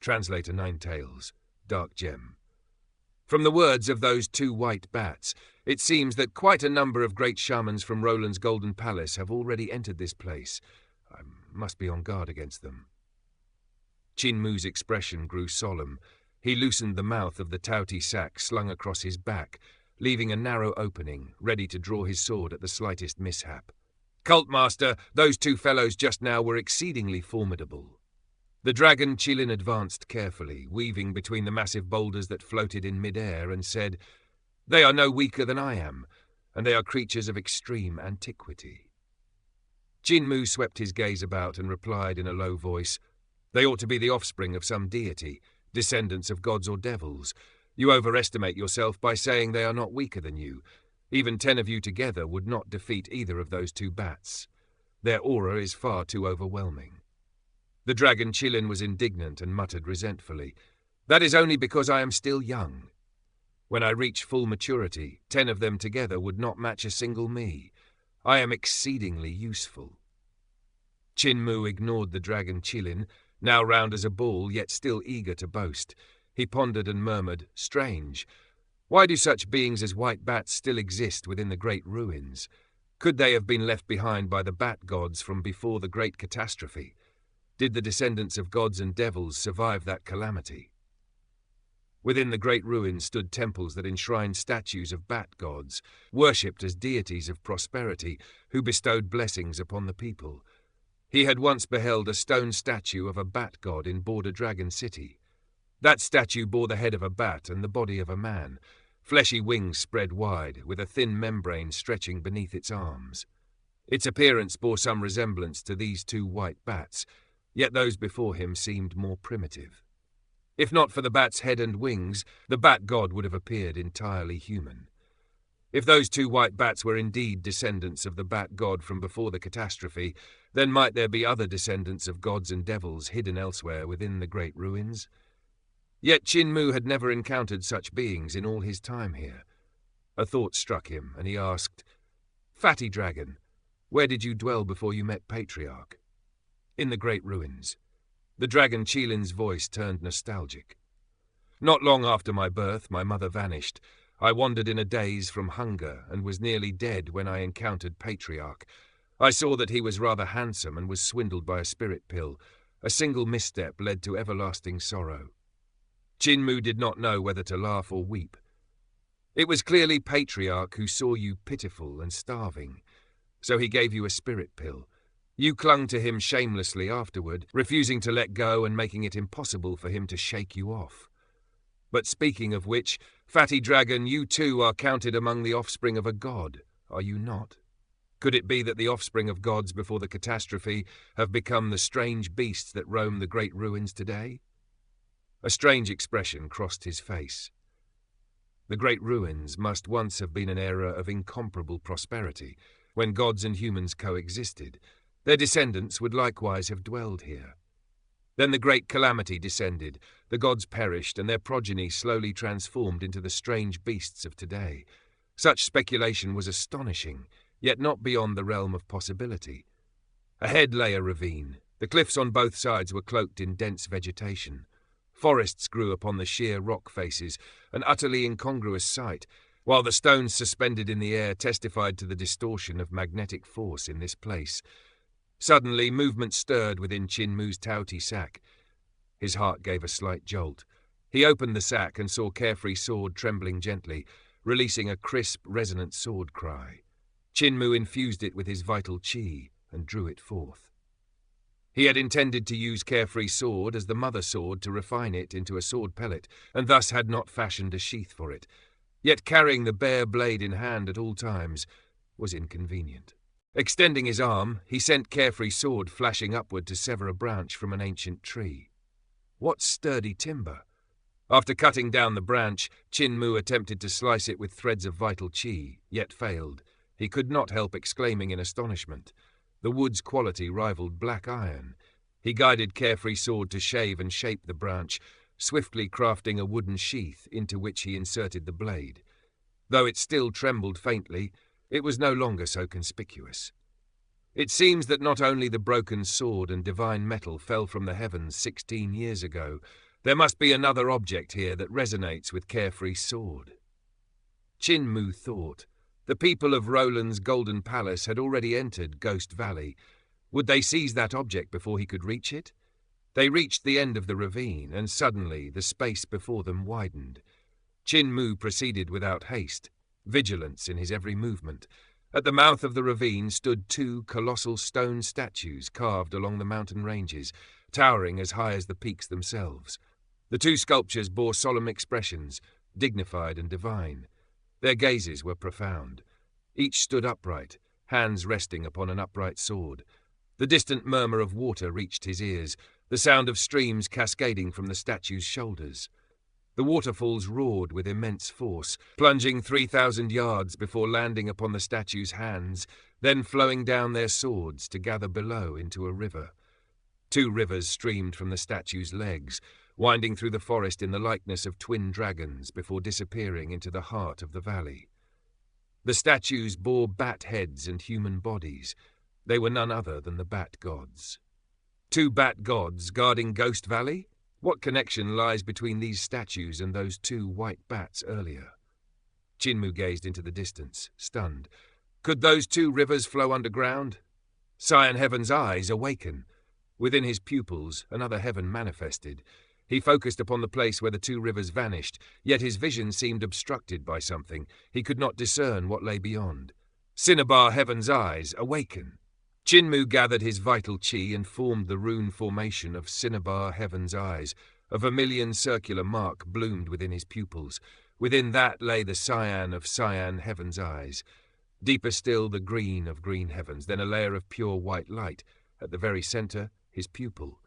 Translator Ninetales, Dark Gem. From the words of those two white bats, it seems that quite a number of great shamans from Roland's Golden Palace have already entered this place. I must be on guard against them. Qin Mu's expression grew solemn. He loosened the mouth of the touty sack slung across his back, leaving a narrow opening, ready to draw his sword at the slightest mishap. Cultmaster, those two fellows just now were exceedingly formidable. The dragon Qilin advanced carefully, weaving between the massive boulders that floated in mid-air, and said, "They are no weaker than I am, and they are creatures of extreme antiquity." Qin Mu swept his gaze about and replied in a low voice, "They ought to be the offspring of some deity, descendants of gods or devils. You overestimate yourself by saying they are not weaker than you. Even 10 of you together would not defeat either of those two bats. Their aura is far too overwhelming." The dragon Qilin was indignant and muttered resentfully, "That is only because I am still young. When I reach full maturity, 10 of them together would not match a single me. I am exceedingly useful." Qin Mu ignored the dragon Qilin, now round as a ball, yet still eager to boast. He pondered and murmured, "Strange. Why do such beings as white bats still exist within the great ruins? Could they have been left behind by the bat gods from before the great catastrophe? Did the descendants of gods and devils survive that calamity?" Within the great ruins stood temples that enshrined statues of bat gods, worshipped as deities of prosperity, who bestowed blessings upon the people. He had once beheld a stone statue of a bat god in Border Dragon City. That statue bore the head of a bat and the body of a man, fleshy wings spread wide, with a thin membrane stretching beneath its arms. Its appearance bore some resemblance to these two white bats, yet those before him seemed more primitive. If not for the bat's head and wings, the bat god would have appeared entirely human. If those two white bats were indeed descendants of the bat god from before the catastrophe, then might there be other descendants of gods and devils hidden elsewhere within the great ruins? Yet Qin Mu had never encountered such beings in all his time here. A thought struck him, and he asked, "Fatty Dragon, where did you dwell before you met Patriarch?" "In the great ruins." The dragon Qilin's voice turned nostalgic. "Not long after my birth, my mother vanished. I wandered in a daze from hunger and was nearly dead when I encountered Patriarch. I saw that he was rather handsome and was swindled by a spirit pill. A single misstep led to everlasting sorrow." Qin Mu did not know whether to laugh or weep. "It was clearly Patriarch who saw you pitiful and starving, so he gave you a spirit pill. You clung to him shamelessly afterward, refusing to let go and making it impossible for him to shake you off. But speaking of which, Fatty Dragon, you too are counted among the offspring of a god, are you not? Could it be that the offspring of gods before the catastrophe have become the strange beasts that roam the great ruins today?" A strange expression crossed his face. The great ruins must once have been an era of incomparable prosperity, when gods and humans coexisted. Their descendants would likewise have dwelled here. Then the great calamity descended, the gods perished, and their progeny slowly transformed into the strange beasts of today. Such speculation was astonishing, yet not beyond the realm of possibility. Ahead lay a ravine. The cliffs on both sides were cloaked in dense vegetation. Forests grew upon the sheer rock faces, an utterly incongruous sight, while the stones suspended in the air testified to the distortion of magnetic force in this place. Suddenly, movement stirred within Qin Mu's touty sack. His heart gave a slight jolt. He opened the sack and saw Carefree Sword trembling gently, releasing a crisp, resonant sword cry. Qin Mu infused it with his vital qi and drew it forth. He had intended to use Carefree Sword as the mother sword to refine it into a sword pellet, and thus had not fashioned a sheath for it. Yet carrying the bare blade in hand at all times was inconvenient. Extending his arm, he sent Carefree Sword flashing upward to sever a branch from an ancient tree. What sturdy timber! After cutting down the branch, Qin Mu attempted to slice it with threads of vital qi, yet failed. He could not help exclaiming in astonishment. The wood's quality rivaled black iron. He guided Carefree Sword to shave and shape the branch, swiftly crafting a wooden sheath into which he inserted the blade. Though it still trembled faintly, it was no longer so conspicuous. It seems that not only the broken sword and divine metal fell from the heavens 16 years ago, There must be another object here that resonates with Carefree's sword. Qin Mu thought. The people of Roland's Golden Palace had already entered Ghost Valley. Would they seize that object before he could reach it? They reached the end of the ravine, and suddenly the space before them widened. Qin Mu proceeded without haste, vigilance in his every movement. At the mouth of the ravine stood two colossal stone statues carved along the mountain ranges, towering as high as the peaks themselves. The two sculptures bore solemn expressions, dignified and divine. Their gazes were profound. Each stood upright, hands resting upon an upright sword. The distant murmur of water reached his ears, the sound of streams cascading from the statues' shoulders. The waterfalls roared with immense force, plunging 3,000 yards before landing upon the statues' hands, then flowing down their swords to gather below into a river. Two rivers streamed from the statues' legs, winding through the forest in the likeness of twin dragons before disappearing into the heart of the valley. The statues bore bat heads and human bodies. They were none other than the Bat Gods. Two Bat Gods guarding Ghost Valley? What connection lies between these statues and those two white bats earlier? Qin Mu gazed into the distance, stunned. Could those two rivers flow underground? Cyan Heaven's eyes awaken. Within his pupils, another heaven manifested. He focused upon the place where the two rivers vanished, yet his vision seemed obstructed by something. He could not discern what lay beyond. Cinnabar Heaven's eyes awaken. Qin Mu gathered his vital qi and formed the rune formation of Cinnabar Heaven's eyes. A vermilion circular mark bloomed within his pupils. Within that lay the cyan of Cyan Heaven's eyes. Deeper still, the green of Green Heaven's, then a layer of pure white light. At the very center, his pupil.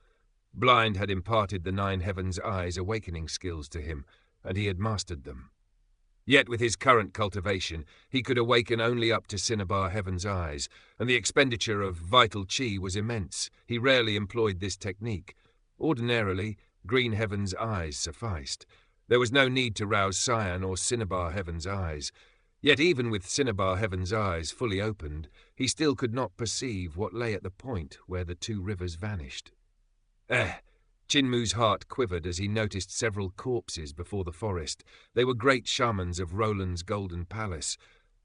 Blind had imparted the 9 Heaven's eyes awakening skills to him, and he had mastered them. Yet with his current cultivation, he could awaken only up to Cinnabar Heaven's eyes, and the expenditure of vital qi was immense. He rarely employed this technique. Ordinarily, Green Heaven's eyes sufficed. There was no need to rouse Cyan or Cinnabar Heaven's eyes. Yet even with Cinnabar Heaven's eyes fully opened, he still could not perceive what lay at the point where the two rivers vanished. Qin Mu's heart quivered as he noticed several corpses before the forest. They were great shamans of Roland's Golden Palace.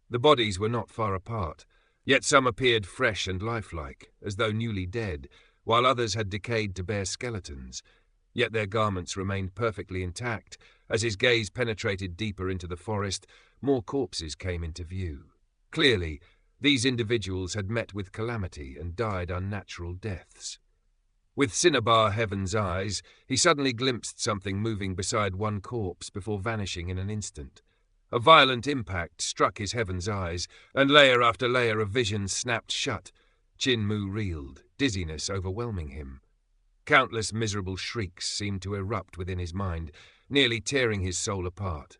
The bodies were not far apart, yet some appeared fresh and lifelike, as though newly dead, while others had decayed to bare skeletons. Yet their garments remained perfectly intact. As his gaze penetrated deeper into the forest, more corpses came into view. Clearly, these individuals had met with calamity and died unnatural deaths. With Cinnabar Heaven's eyes, he suddenly glimpsed something moving beside one corpse before vanishing in an instant. A violent impact struck his Heaven's eyes, and layer after layer of vision snapped shut. Qin Mu reeled, dizziness overwhelming him. Countless miserable shrieks seemed to erupt within his mind, nearly tearing his soul apart.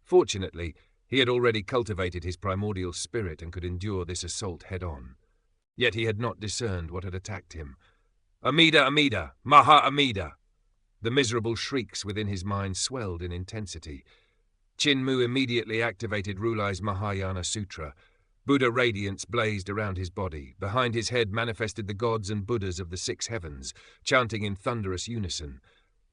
Fortunately, he had already cultivated his primordial spirit and could endure this assault head-on. Yet he had not discerned what had attacked him. Amida, Amida, Maha Amida! The miserable shrieks within his mind swelled in intensity. Qin Mu immediately activated Rulai's Mahayana Sutra. Buddha radiance blazed around his body. Behind his head manifested the gods and Buddhas of the 6 heavens, chanting in thunderous unison.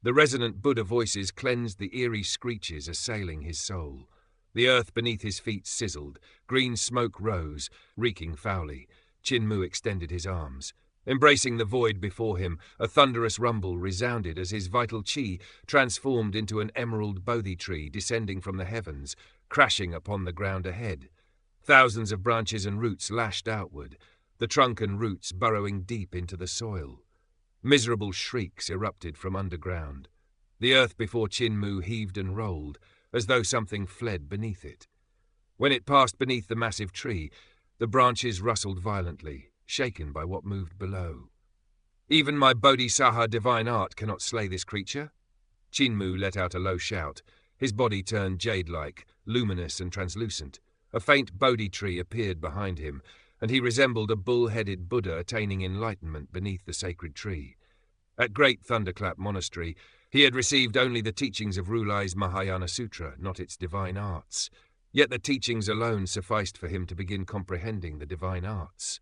The resonant Buddha voices cleansed the eerie screeches assailing his soul. The earth beneath his feet sizzled. Green smoke rose, reeking foully. Qin Mu extended his arms. Embracing the void before him, a thunderous rumble resounded as his vital qi transformed into an emerald bodhi tree descending from the heavens, crashing upon the ground ahead. Thousands of branches and roots lashed outward, the trunk and roots burrowing deep into the soil. Miserable shrieks erupted from underground. The earth before Qin Mu heaved and rolled, as though something fled beneath it. When it passed beneath the massive tree, the branches rustled violently, shaken by what moved below. Even my Bodhisattva divine art cannot slay this creature. Qin Mu let out a low shout. His body turned jade-like, luminous and translucent. A faint Bodhi tree appeared behind him, and he resembled a bull-headed Buddha attaining enlightenment beneath the sacred tree. At Great Thunderclap Monastery, he had received only the teachings of Rulai's Mahayana Sutra, not its divine arts. Yet the teachings alone sufficed for him to begin comprehending the divine arts.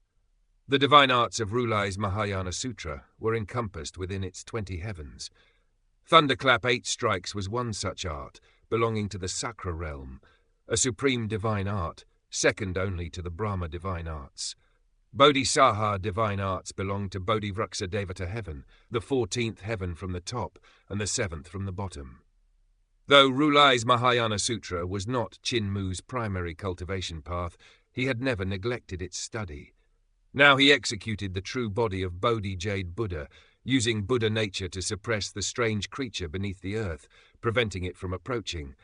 The divine arts of Rulai's Mahayana Sutra were encompassed within its 20 heavens. Thunderclap 8 Strikes was one such art, belonging to the Sakra realm, a supreme divine art, second only to the Brahma divine arts. Bodhisattva divine arts belonged to Bodhivruxa Devata heaven, the 14th heaven from the top and the 7th from the bottom. Though Rulai's Mahayana Sutra was not Chinmu's primary cultivation path, he had never neglected its study. Now he executed the true body of Bodhi Jade Buddha, using Buddha nature to suppress the strange creature beneath the earth, preventing it from approaching.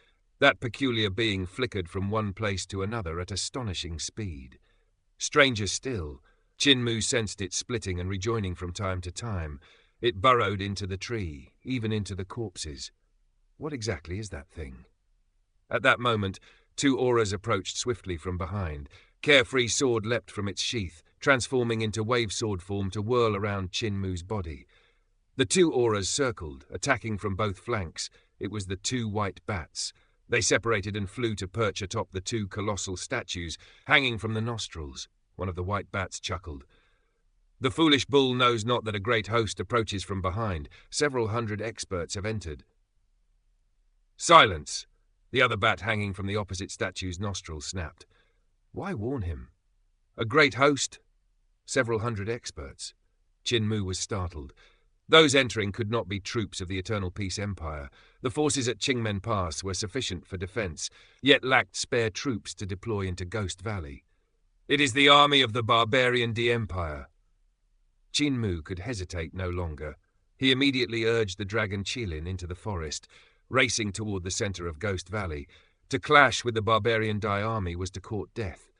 That peculiar being flickered from one place to another at astonishing speed. Stranger still, Chinmu sensed it splitting and rejoining from time to time. It burrowed into the tree, even into the corpses. What exactly is that thing? At that moment, two auras approached swiftly from behind. Carefree sword leapt from its sheath, transforming into wave sword form to whirl around Chinmu's body. The two auras circled, attacking from both flanks. It was the two white bats. They separated and flew to perch atop the two colossal statues, hanging from the nostrils. One of the white bats chuckled. The foolish bull knows not that a great host approaches from behind. Several hundred experts have entered. Silence! The other bat hanging from the opposite statue's nostrils snapped. Why warn him? A great host? Several hundred experts. Chinmu was startled. Those entering could not be troops of the Eternal Peace Empire. The forces at Qingmen Pass were sufficient for defense, yet lacked spare troops to deploy into Ghost Valley. It is the army of the barbarian D-Empire. Chinmu could hesitate no longer. He immediately urged the dragon Qilin into the forest, racing toward the center of Ghost Valley. To clash with the barbarian Dai army was to court death.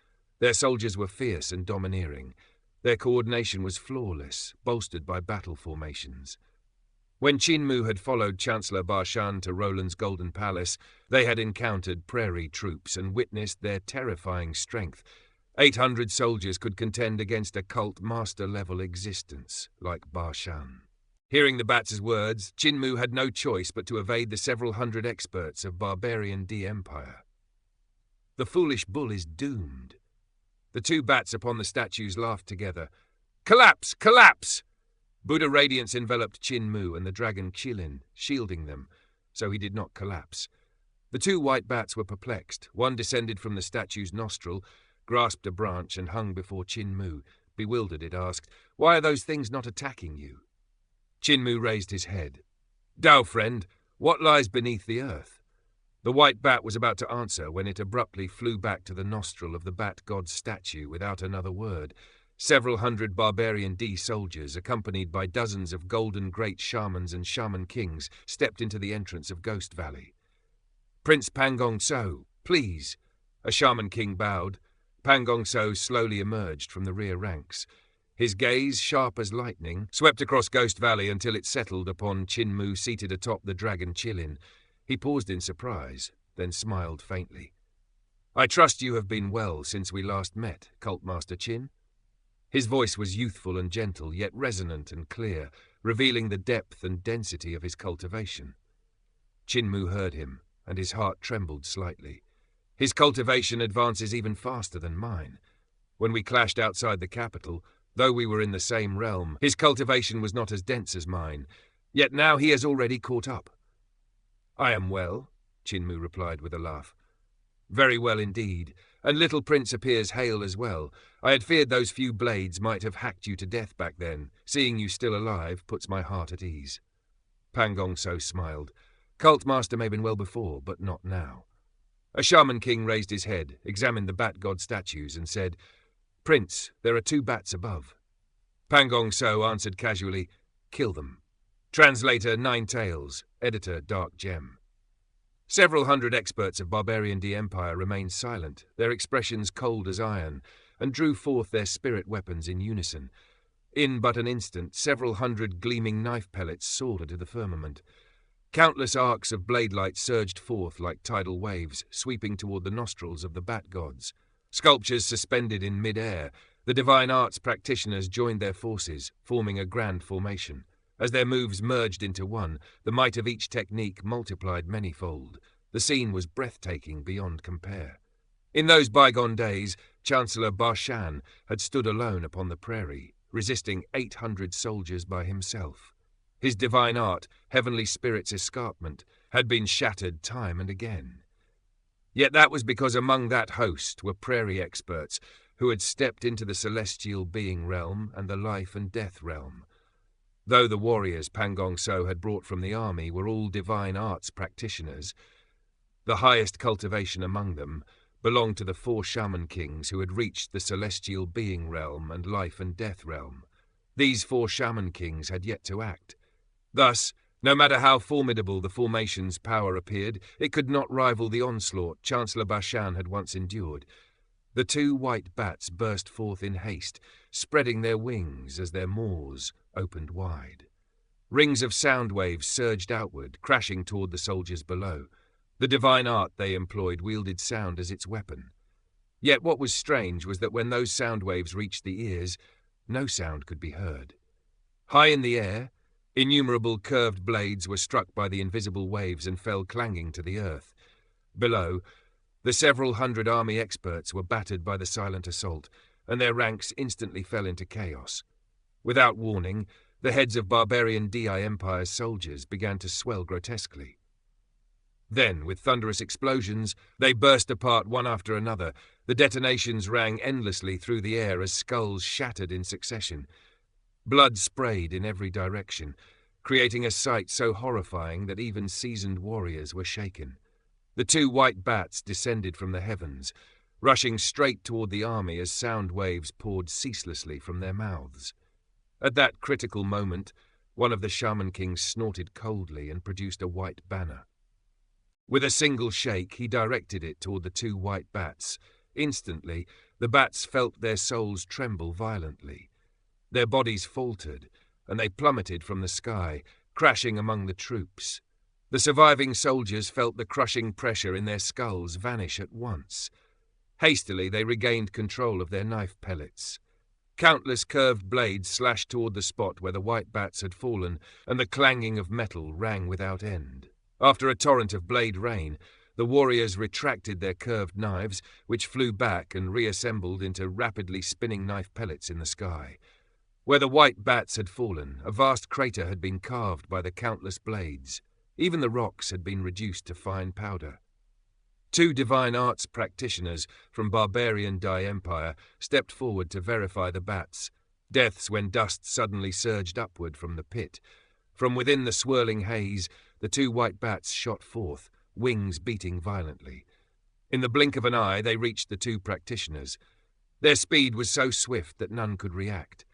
Their soldiers were fierce and domineering. Their coordination was flawless, bolstered by battle formations. When Chinmu had followed Chancellor Barshan to Roland's Golden Palace, they had encountered prairie troops and witnessed their terrifying strength. 800 soldiers could contend against a cult master-level existence like Barshan. Hearing the bats' words, Chinmu had no choice but to evade the several hundred experts of barbarian D-Empire. The foolish bull is doomed. The two bats upon the statues laughed together. Collapse! Collapse! Buddha radiance enveloped Chinmu and the dragon Qilin, shielding them, so he did not collapse. The two white bats were perplexed. One descended from the statue's nostril, grasped a branch and hung before Chinmu. Bewildered, it asked, "Why are those things not attacking you?" Chinmu raised his head. "Tao friend, what lies beneath the earth?" The white bat was about to answer when it abruptly flew back to the nostril of the bat god's statue without another word. Several hundred barbarian D soldiers, accompanied by dozens of golden great shamans and shaman kings, stepped into the entrance of Ghost Valley. "Prince Pangong Tso, please." A shaman king bowed. Pangong Tso slowly emerged from the rear ranks. His gaze, sharp as lightning, swept across Ghost Valley until it settled upon Chinmu seated atop the dragon Qilin. He paused in surprise, then smiled faintly. "I trust you have been well since we last met, Cult Master Qin." His voice was youthful and gentle, yet resonant and clear, revealing the depth and density of his cultivation. Chinmu heard him, and his heart trembled slightly. His cultivation advances even faster than mine. When we clashed outside the capital, though we were in the same realm, his cultivation was not as dense as mine, yet now he has already caught up. "I am well," Chinmu replied with a laugh. "Very well indeed, and little Prince appears hale as well. I had feared those few blades might have hacked you to death back then. Seeing you still alive puts my heart at ease." Pangong Tso smiled. "Cult Master may have been well before, but not now." A shaman king raised his head, examined the bat god statues, and said, "Prince, there are two bats above." Pangong Tso answered casually, "Kill them." Translator Nine Tails, editor Dark Gem. Several hundred experts of barbarian D-Empire remained silent, their expressions cold as iron, and drew forth their spirit weapons in unison. In but an instant, several hundred gleaming knife pellets soared into the firmament. Countless arcs of blade light surged forth like tidal waves, sweeping toward the nostrils of the bat gods. Sculptures suspended in mid-air, the divine arts practitioners joined their forces, forming a grand formation. As their moves merged into one, the might of each technique multiplied manyfold. The scene was breathtaking beyond compare. In those bygone days, Chancellor Barshan had stood alone upon the prairie, resisting 800 soldiers by himself. His divine art, heavenly spirit's escarpment, had been shattered time and again. Yet that was because among that host were prairie experts who had stepped into the celestial being realm and the life and death realm. Though the warriors Pan Gong So had brought from the army were all divine arts practitioners, the highest cultivation among them belonged to the 4 shaman kings who had reached the celestial being realm and life and death realm. These 4 shaman kings had yet to act. Thus, no matter how formidable the formation's power appeared, it could not rival the onslaught Chancellor Bashan had once endured. The 2 white bats burst forth in haste, spreading their wings as their maws opened wide. Rings of sound waves surged outward, crashing toward the soldiers below. The divine art they employed wielded sound as its weapon. Yet what was strange was that when those sound waves reached the ears, no sound could be heard. High in the air, innumerable curved blades were struck by the invisible waves and fell clanging to the earth. Below, the several hundred army experts were battered by the silent assault, and their ranks instantly fell into chaos. Without warning, the heads of barbarian Di Empire's soldiers began to swell grotesquely. Then, with thunderous explosions, they burst apart one after another. The detonations rang endlessly through the air as skulls shattered in succession. Blood sprayed in every direction, creating a sight so horrifying that even seasoned warriors were shaken. The 2 white bats descended from the heavens, rushing straight toward the army as sound waves poured ceaselessly from their mouths. At that critical moment, one of the shaman kings snorted coldly and produced a white banner. With a single shake, he directed it toward the 2 white bats. Instantly, the bats felt their souls tremble violently. Their bodies faltered, and they plummeted from the sky, crashing among the troops. The surviving soldiers felt the crushing pressure in their skulls vanish at once. Hastily, they regained control of their knife pellets. Countless curved blades slashed toward the spot where the white bats had fallen, and the clanging of metal rang without end. After a torrent of blade rain, the warriors retracted their curved knives, which flew back and reassembled into rapidly spinning knife pellets in the sky. Where the white bats had fallen, a vast crater had been carved by the countless blades. Even the rocks had been reduced to fine powder. 2 divine arts practitioners from barbarian Di Empire stepped forward to verify the bats. Deaths when dust suddenly surged upward from the pit. From within the swirling haze, the 2 white bats shot forth, wings beating violently. In the blink of an eye, they reached the 2 practitioners. Their speed was so swift that none could react.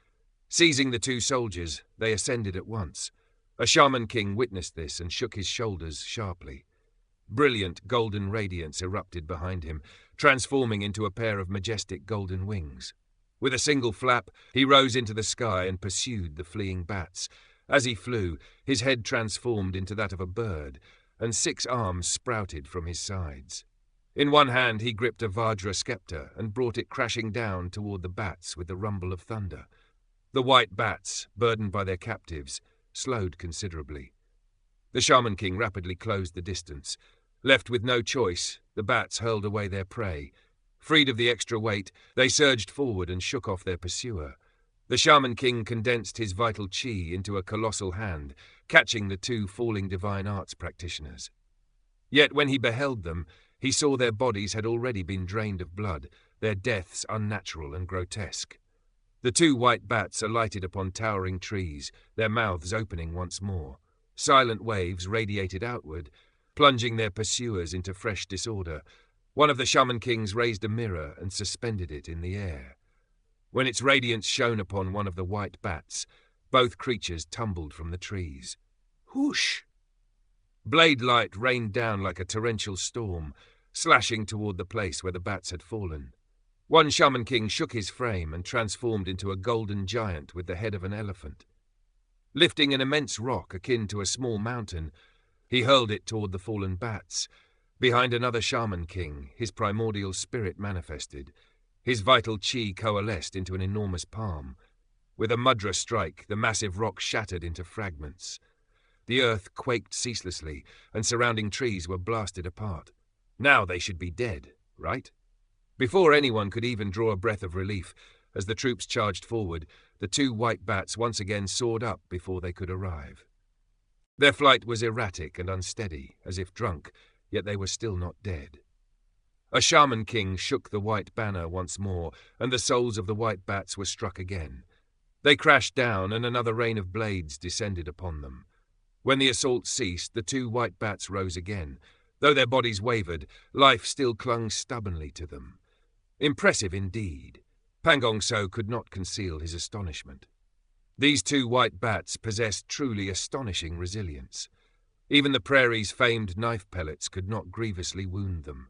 Seizing the 2 soldiers, they ascended at once. A shaman king witnessed this and shook his shoulders sharply. Brilliant golden radiance erupted behind him, transforming into a pair of majestic golden wings. With a single flap, he rose into the sky and pursued the fleeing bats. As he flew, his head transformed into that of a bird, and 6 arms sprouted from his sides. In one hand he gripped a Vajra scepter and brought it crashing down toward the bats with the rumble of thunder. The white bats, burdened by their captives, slowed considerably. The shaman king rapidly closed the distance. Left with no choice, the bats hurled away their prey. Freed of the extra weight, they surged forward and shook off their pursuer. The shaman king condensed his vital chi into a colossal hand, catching the 2 falling divine arts practitioners. Yet when he beheld them, he saw their bodies had already been drained of blood, their deaths unnatural and grotesque. The 2 white bats alighted upon towering trees, their mouths opening once more. Silent waves radiated outward, plunging their pursuers into fresh disorder. One of the shaman kings raised a mirror and suspended it in the air. When its radiance shone upon one of the white bats, both creatures tumbled from the trees. Whoosh! Blade light rained down like a torrential storm, slashing toward the place where the bats had fallen. One shaman king shook his frame and transformed into a golden giant with the head of an elephant. Lifting an immense rock akin to a small mountain, he hurled it toward the fallen bats. Behind another shaman king, his primordial spirit manifested. His vital chi coalesced into an enormous palm. With a mudra strike, the massive rock shattered into fragments. The earth quaked ceaselessly, and surrounding trees were blasted apart. Now they should be dead, right? Before anyone could even draw a breath of relief, as the troops charged forward, the 2 white bats once again soared up before they could arrive. Their flight was erratic and unsteady, as if drunk, yet they were still not dead. A shaman king shook the white banner once more, and the souls of the white bats were struck again. They crashed down, and another rain of blades descended upon them. When the assault ceased, the two white bats rose again. Though their bodies wavered, life still clung stubbornly to them. Impressive indeed. Pangong So could not conceal his astonishment. These two white bats possessed truly astonishing resilience. Even the prairie's famed knife pellets could not grievously wound them.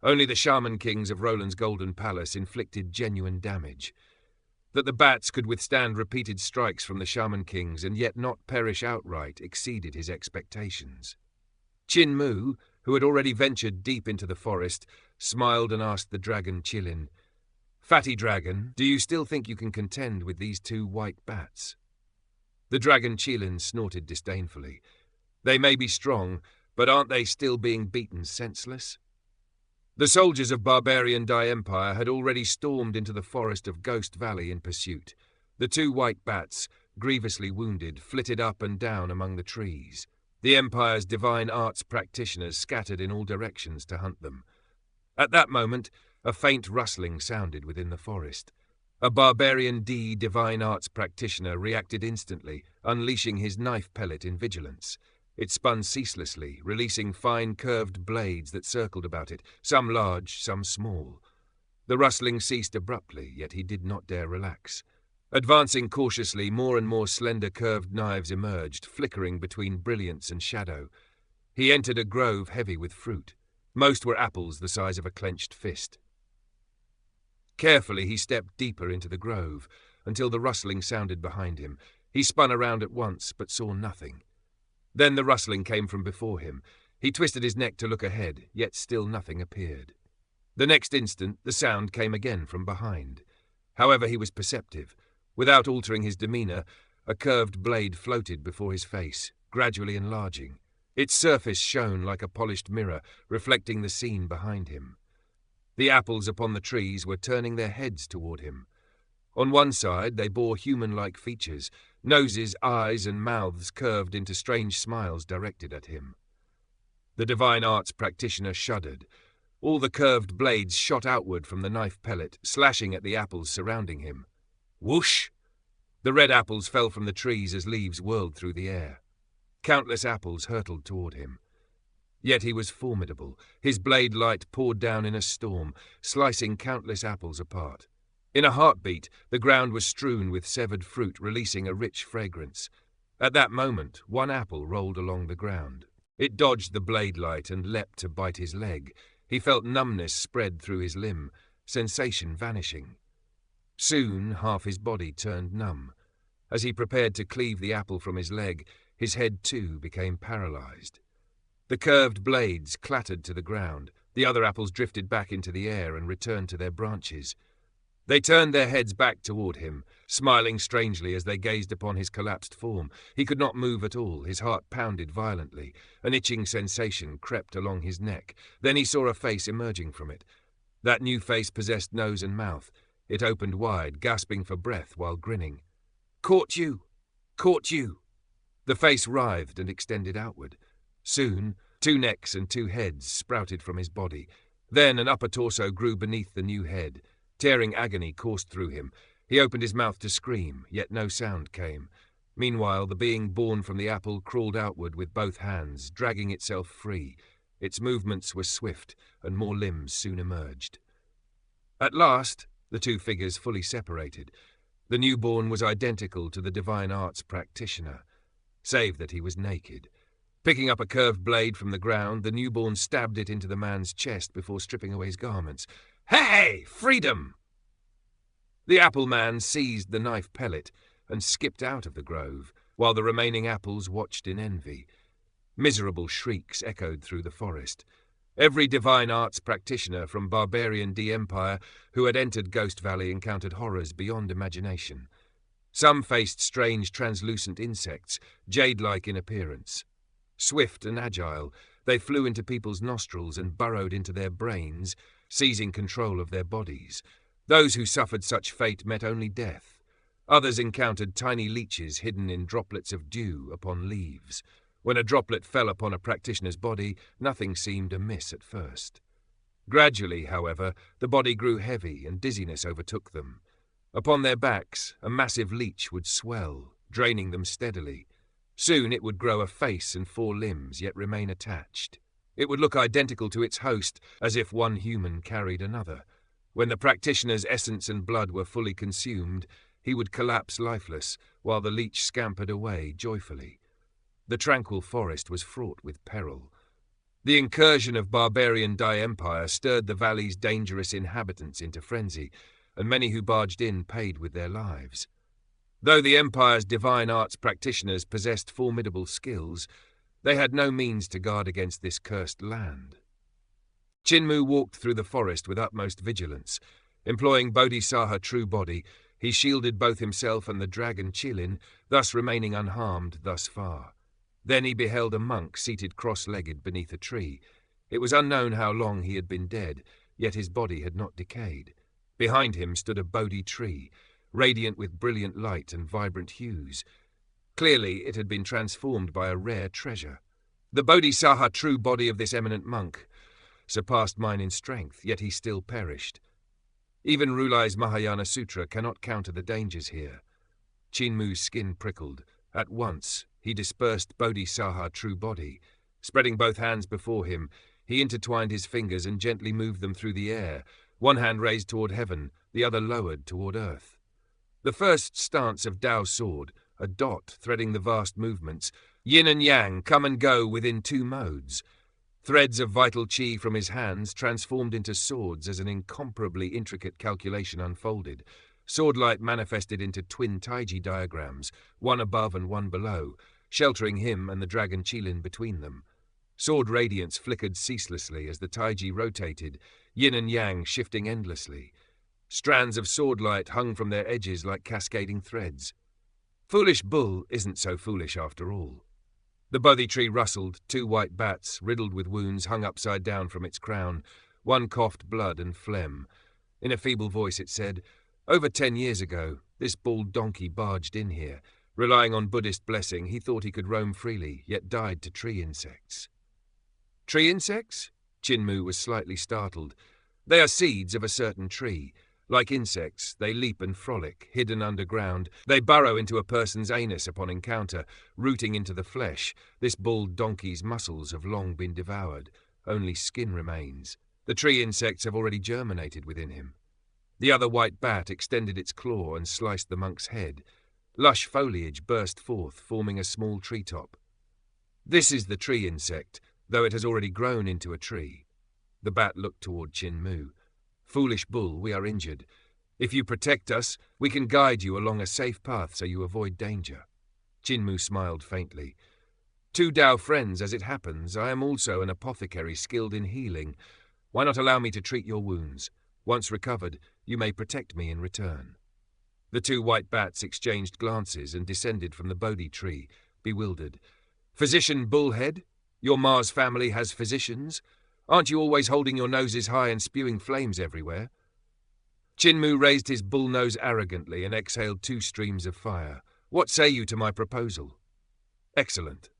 Only the shaman kings of Roland's Golden Palace inflicted genuine damage. That the bats could withstand repeated strikes from the shaman kings and yet not perish outright exceeded his expectations. Chin Mu, who had already ventured deep into the forest, smiled and asked the dragon Chilin, "Fatty dragon, do you still think you can contend with these two white bats?" The dragon Chilin snorted disdainfully. "They may be strong, but aren't they still being beaten senseless?" The soldiers of barbarian Dai Empire had already stormed into the forest of Ghost Valley in pursuit. The two white bats, grievously wounded, flitted up and down among the trees. The Empire's divine arts practitioners scattered in all directions to hunt them. At that moment, a faint rustling sounded within the forest. A barbarian divine arts practitioner reacted instantly, unleashing his knife pellet in vigilance. It spun ceaselessly, releasing fine curved blades that circled about it, some large, some small. The rustling ceased abruptly, yet he did not dare relax. Advancing cautiously, more and more slender curved knives emerged, flickering between brilliance and shadow. He entered a grove heavy with fruit. Most were apples the size of a clenched fist. Carefully he stepped deeper into the grove, until the rustling sounded behind him. He spun around at once, but saw nothing. Then the rustling came from before him. He twisted his neck to look ahead, yet still nothing appeared. The next instant, the sound came again from behind. However, he was perceptive. Without altering his demeanor, a curved blade floated before his face, gradually enlarging. Its surface shone like a polished mirror, reflecting the scene behind him. The apples upon the trees were turning their heads toward him. On one side, they bore human-like features. Noses, eyes, and mouths curved into strange smiles directed at him. The divine arts practitioner shuddered. All the curved blades shot outward from the knife pellet, slashing at the apples surrounding him. Whoosh! The red apples fell from the trees as leaves whirled through the air. Countless apples hurtled toward him. Yet he was formidable. His blade light poured down in a storm, slicing countless apples apart. In a heartbeat, the ground was strewn with severed fruit, releasing a rich fragrance. At that moment, one apple rolled along the ground. It dodged the blade light and leapt to bite his leg. He felt numbness spread through his limb, sensation vanishing. Soon, half his body turned numb. As he prepared to cleave the apple from his leg, his head too became paralyzed. The curved blades clattered to the ground. The other apples drifted back into the air and returned to their branches. They turned their heads back toward him, smiling strangely as they gazed upon his collapsed form. He could not move at all. His heart pounded violently. An itching sensation crept along his neck. Then he saw a face emerging from it. That new face possessed nose and mouth. It opened wide, gasping for breath while grinning. "Caught you! Caught you!" The face writhed and extended outward. Soon, two necks and two heads sprouted from his body. Then an upper torso grew beneath the new head. Tearing agony coursed through him. He opened his mouth to scream, yet no sound came. Meanwhile, the being born from the apple crawled outward with both hands, dragging itself free. Its movements were swift, and more limbs soon emerged. At last, the two figures fully separated. The newborn was identical to the divine arts practitioner, save that he was naked. Picking up a curved blade from the ground, the newborn stabbed it into the man's chest before stripping away his garments. "Hey! Freedom!" The apple man seized the knife pellet and skipped out of the grove, while the remaining apples watched in envy. Miserable shrieks echoed through the forest. Every divine arts practitioner from barbarian Empire who had entered Ghost Valley encountered horrors beyond imagination. Some faced strange translucent insects, jade-like in appearance. Swift and agile, they flew into people's nostrils and burrowed into their brains, seizing control of their bodies. Those who suffered such fate met only death. Others encountered tiny leeches hidden in droplets of dew upon leaves. When a droplet fell upon a practitioner's body, nothing seemed amiss at first. Gradually, however, the body grew heavy and dizziness overtook them. Upon their backs, a massive leech would swell, draining them steadily. Soon it would grow a face and 4 limbs, yet remain attached. It would look identical to its host, as if one human carried another. When the practitioner's essence and blood were fully consumed, he would collapse lifeless, while the leech scampered away joyfully. The tranquil forest was fraught with peril. The incursion of barbarian Dai Empire stirred the valley's dangerous inhabitants into frenzy, and many who barged in paid with their lives. Though the Empire's divine arts practitioners possessed formidable skills, they had no means to guard against this cursed land. Chinmu walked through the forest with utmost vigilance. Employing Bodhisaha True Body, he shielded both himself and the dragon Qilin, thus remaining unharmed thus far. Then he beheld a monk seated cross-legged beneath a tree. It was unknown how long he had been dead, yet his body had not decayed. Behind him stood a Bodhi tree, radiant with brilliant light and vibrant hues. Clearly it had been transformed by a rare treasure. The Bodhisaha True Body of this eminent monk surpassed mine in strength, yet he still perished. Even Rulai's Mahayana Sutra cannot counter the dangers here. Chinmu's skin prickled. At once, he dispersed Bodhisaha True Body. Spreading both hands before him, he intertwined his fingers and gently moved them through the air, one hand raised toward heaven, the other lowered toward earth. The first stance of Dao's sword, a dot threading the vast movements, yin and yang come and go within 2 modes. Threads of vital qi from his hands transformed into swords as an incomparably intricate calculation unfolded. Swordlight manifested into twin Taiji diagrams, one above and one below, sheltering him and the dragon Qilin between them. Sword radiance flickered ceaselessly as the Taiji rotated, yin and yang shifting endlessly. Strands of swordlight hung from their edges like cascading threads. Foolish Bull isn't so foolish after all. The Bodhi tree rustled, 2 white bats, riddled with wounds, hung upside down from its crown. One coughed blood and phlegm. In a feeble voice it said, "Over 10 years ago, this bald donkey barged in here. Relying on Buddhist blessing, he thought he could roam freely, yet died to tree insects." "Tree insects?" Chinmu was slightly startled. "They are seeds of a certain tree. Like insects, they leap and frolic, hidden underground. They burrow into a person's anus upon encounter, rooting into the flesh. This bald donkey's muscles have long been devoured. Only skin remains. The tree insects have already germinated within him." The other white bat extended its claw and sliced the monk's head. Lush foliage burst forth, forming a small treetop. "This is the tree insect, though it has already grown into a tree." The bat looked toward Chinmu. "Foolish Bull, we are injured. If you protect us, we can guide you along a safe path so you avoid danger." Chinmu smiled faintly. "Two Dao friends, as it happens. I am also an apothecary skilled in healing. Why not allow me to treat your wounds? Once recovered, you may protect me in return." The 2 white bats exchanged glances and descended from the Bodhi tree, bewildered. "Physician Bullhead? Your Mars family has physicians? Aren't you always holding your noses high and spewing flames everywhere?" Chinmu raised his bull nose arrogantly and exhaled 2 streams of fire. "What say you to my proposal?" "Excellent."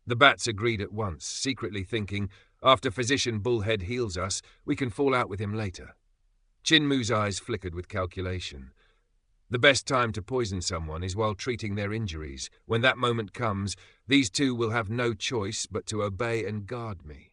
The bats agreed at once, secretly thinking, after Physician Bullhead heals us, we can fall out with him later. Chinmu's eyes flickered with calculation. The best time to poison someone is while treating their injuries. When that moment comes, these 2 will have no choice but to obey and guard me.